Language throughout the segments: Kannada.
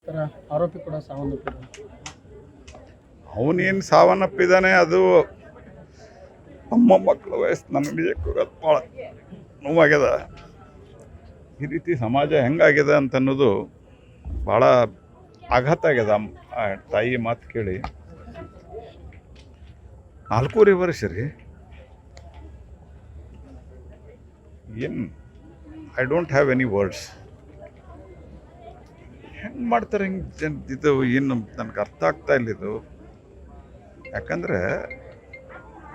ಥರ ಆರೋಪಿ ಕೂಡ ಸಾವನ್ನಪ್ಪಿದ್ದಾರೆ. ಅವನೇನು ಸಾವನ್ನಪ್ಪಿದ್ದಾನೆ ಅದು ನಮ್ಮ ಮಕ್ಕಳ ವಯಸ್ಸು ನನಗೆ ನಿಜಕ್ಕೂ ಭಾಳ ನೋವಾಗ್ಯದ. ಈ ರೀತಿ ಸಮಾಜ ಹೆಂಗಾಗಿದೆ ಅಂತನ್ನೋದು ಭಾಳ ಆಘಾತ ಆಗ್ಯದ. ಆ ತಾಯಿ ಮಾತು ಕೇಳಿ 4.5 ವರ್ಷ ರೀ. ಏನು I don't have any words. ಹೆಂಗೆ ಮಾಡ್ತಾರೆ ಹಿಂಗೆ ಇದು ಏನು ನನಗೆ ಅರ್ಥ ಆಗ್ತಾ ಇಲ್ಲ ಇದು. ಯಾಕಂದರೆ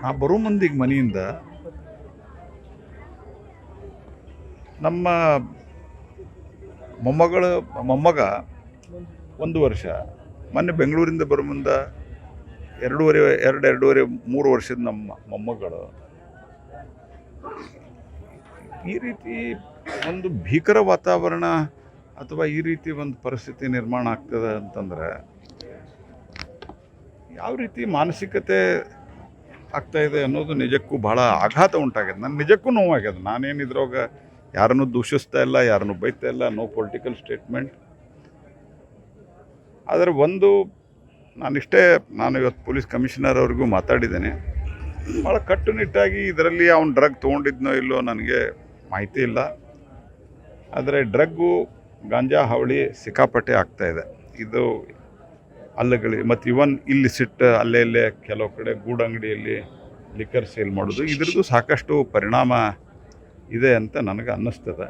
ನಾ ಬರೋ ಮಂದಿಗೆ ಮನೆಯಿಂದ ನಮ್ಮ ಮೊಮ್ಮಗ 1 ವರ್ಷ, ಮೊನ್ನೆ ಬೆಂಗಳೂರಿಂದ ಬರೋ ಮುಂದೆ 2.5-3 ವರ್ಷದ ನಮ್ಮ ಮೊಮ್ಮಗಳು. ಈ ರೀತಿ ಒಂದು ಭೀಕರ ವಾತಾವರಣ ಅಥವಾ ಈ ರೀತಿ ಒಂದು ಪರಿಸ್ಥಿತಿ ನಿರ್ಮಾಣ ಆಗ್ತದೆ ಅಂತಂದರೆ ಯಾವ ರೀತಿ ಮಾನಸಿಕತೆ ಆಗ್ತಾಯಿದೆ ಅನ್ನೋದು ನಿಜಕ್ಕೂ ಭಾಳ ಆಘಾತ ಉಂಟಾಗ್ಯದ. ನನಗೆ ನಿಜಕ್ಕೂ ನೋವಾಗ್ಯದ. ನಾನೇನಿದ್ರಾಗ ಯಾರನ್ನೂ ದೂಷಿಸ್ತಾ ಇಲ್ಲ, ಯಾರನ್ನೂ ಬೈತಾ ಇಲ್ಲ, ನೋ ಪೊಲಿಟಿಕಲ್ ಸ್ಟೇಟ್ಮೆಂಟ್. ಆದರೆ ನಾನು ಇವತ್ತು ಪೊಲೀಸ್ ಕಮಿಷನರ್ ಅವ್ರಿಗೂ ಮಾತಾಡಿದ್ದೇನೆ. ಭಾಳ ಕಟ್ಟುನಿಟ್ಟಾಗಿ ಇದರಲ್ಲಿ ಅವ್ನು ಡ್ರಗ್ ತೊಗೊಂಡಿದ್ನೋ ಇಲ್ಲೋ ನನಗೆ ಮಾಹಿತಿ ಇಲ್ಲ. ಆದರೆ ಡ್ರಗ್ಗು ಗಾಂಜಾ ಹಾವಳಿ ಸಿಕ್ಕಾಪಟ್ಟೆ ಆಗ್ತಾಯಿದೆ. ಇದು ಮತ್ತು ಇಲ್ಲಿ ಅಲ್ಲೇ ಕೆಲವು ಕಡೆ ಗೂಡಂಗಡಿಯಲ್ಲಿ ಲಿಕ್ಕರ್ ಸೇಲ್ ಮಾಡೋದು, ಇದ್ರದ್ದು ಸಾಕಷ್ಟು ಪರಿಣಾಮ ಇದೆ ಅಂತ ನನಗೆ ಅನ್ನಿಸ್ತದೆ.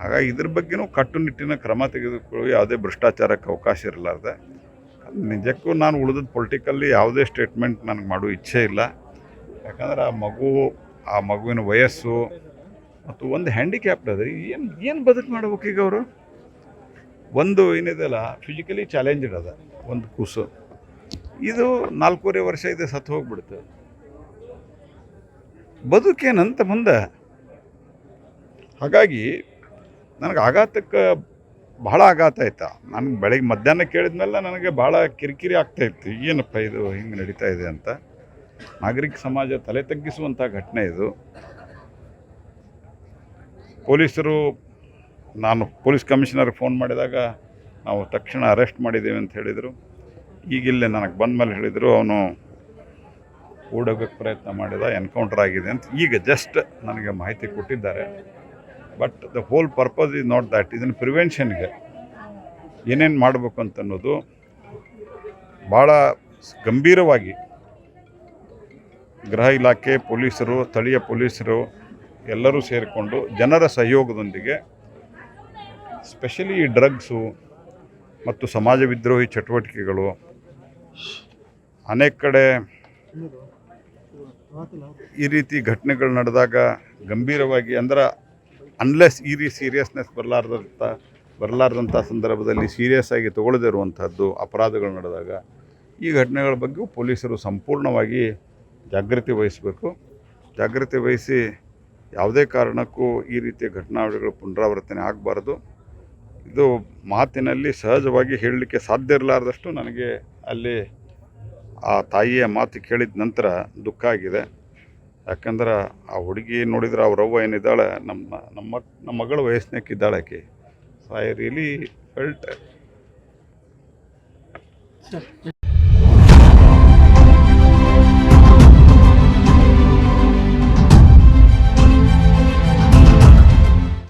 ಹಾಗಾಗಿ ಇದ್ರ ಬಗ್ಗೆನೂ ಕಟ್ಟುನಿಟ್ಟಿನ ಕ್ರಮ ತೆಗೆದುಕೊಳ್ಳಿ. ಯಾವುದೇ ಭ್ರಷ್ಟಾಚಾರಕ್ಕೆ ಅವಕಾಶ ಇರಲಾರ್ದೆ. ನಿಜಕ್ಕೂ ನಾನು ಉಳಿದ ಪೊಲಿಟಿಕಲ್ಲಿ ಯಾವುದೇ ಸ್ಟೇಟ್ಮೆಂಟ್ ನನಗೆ ಮಾಡೋ ಇಚ್ಛೆ ಇಲ್ಲ. ಯಾಕಂದ್ರೆ ಆ ಮಗುವಿನ ವಯಸ್ಸು ಮತ್ತು ಒಂದು ಹ್ಯಾಂಡಿಕ್ಯಾಪ್ಡ್ ಅದ. ಏನು ಬದುಕು ಮಾಡ್ಬೇಕು ಈಗ ಅವರು? ಒಂದು ಏನಿದೆಯಲ್ಲ ಫಿಸಿಕಲಿ ಚಾಲೆಂಜ್ಡ್ ಅದ ಒಂದು ಕೂಸು. ಇದು 4.5 ವರ್ಷ ಇದೆ, ಸತ್ತು ಹೋಗ್ಬಿಡ್ತು. ಬದುಕೇನಂತ ಮುಂದೆ. ಹಾಗಾಗಿ ನನಗೆ ಬಹಳ ಆಘಾತ ಆಯ್ತಾ. ನನಗೆ ಬೆಳಗ್ಗೆ ಮಧ್ಯಾಹ್ನ ಕೇಳಿದ್ಮೇಲೆ ನನಗೆ ಭಾಳ ಕಿರಿಕಿರಿ ಆಗ್ತಾಯಿತ್ತು. ಏನಪ್ಪ ಇದು ಹಿಂಗೆ ನಡೀತಾ ಇದೆ ಅಂತ. ನಾಗರಿಕ ಸಮಾಜ ತಲೆ ತಗ್ಗಿಸುವಂಥ ಘಟನೆ ಇದು. ನಾನು ಪೊಲೀಸ್ ಕಮಿಷನರ್ಗೆ ಫೋನ್ ಮಾಡಿದಾಗ ನಾವು ತಕ್ಷಣ ಅರೆಸ್ಟ್ ಮಾಡಿದ್ದೇವೆ ಅಂತ ಹೇಳಿದರು. ಈಗಿಲ್ಲೇ ನನಗೆ ಬಂದ ಮೇಲೆ ಹೇಳಿದರು ಅವನು ಓಡೋಗೋಕ್ಕೆ ಪ್ರಯತ್ನ ಮಾಡಿದ, ಎನ್ಕೌಂಟರ್ ಆಗಿದೆ ಅಂತ ಈಗ ಜಸ್ಟ್ ನನಗೆ ಮಾಹಿತಿ ಕೊಟ್ಟಿದ್ದಾರೆ. But the whole purpose is not that. ಇದನ್ನು ಪ್ರಿವೆನ್ಷನ್ಗೆ ಏನೇನು ಮಾಡಬೇಕು ಅಂತನ್ನೋದು ಭಾಳ ಗಂಭೀರವಾಗಿ ಗೃಹ ಇಲಾಖೆ, ಪೊಲೀಸರು, ಸ್ಥಳೀಯ ಪೊಲೀಸರು ಎಲ್ಲರೂ ಸೇರಿಕೊಂಡು ಜನರ ಸಹಯೋಗದೊಂದಿಗೆ ಸ್ಪೆಷಲಿ ಈ ಡ್ರಗ್ಸು ಮತ್ತು ಸಮಾಜ ವಿದ್ರೋಹಿ ಚಟುವಟಿಕೆಗಳು ಅನೇಕ ಕಡೆ ಈ ರೀತಿ ಘಟನೆಗಳು ನಡೆದಾಗ ಗಂಭೀರವಾಗಿ ಅನ್ಲೆಸ್ ಈ ರೀತಿ ಸೀರಿಯಸ್ನೆಸ್ ಬರಲಾರ್ದಂಥ ಸಂದರ್ಭದಲ್ಲಿ ಸೀರಿಯಸ್ ಆಗಿ ತಗೊಳ್ಳದೇ ಇರುವಂಥದ್ದು ಅಪರಾಧಗಳು ನಡೆದಾಗ ಈ ಘಟನೆಗಳ ಬಗ್ಗೆ ಪೊಲೀಸರು ಸಂಪೂರ್ಣವಾಗಿ ಜಾಗೃತಿ ವಹಿಸಬೇಕು. ಜಾಗೃತಿ ವಹಿಸಿ ಯಾವುದೇ ಕಾರಣಕ್ಕೂ ಈ ರೀತಿಯ ಘಟನಾವಳಿಗಳು ಪುನರಾವರ್ತನೆ ಆಗಬಾರ್ದು. ಇದು ಮಾತಿನಲ್ಲಿ ಸಹಜವಾಗಿ ಹೇಳಲಿಕ್ಕೆ ಸಾಧ್ಯ ಇರಲಾರ್ದಷ್ಟು ನನಗೆ ಅಲ್ಲಿ ಆ ತಾಯಿಯ ಮಾತು ಕೇಳಿದ ನಂತರ ದುಃಖ ಆಗಿದೆ. ಯಾಕಂದ್ರೆ ಆ ಹುಡುಗಿ ನೋಡಿದ್ರೆ ಅವ್ರವ್ವ ಏನಿದ್ದಾಳೆ ನಮ್ಮ ಮಗಳ ವಯಸ್ಸಿನಕ್ಕಿದ್ದಾಳೆ ಆಕೆ. So I really felt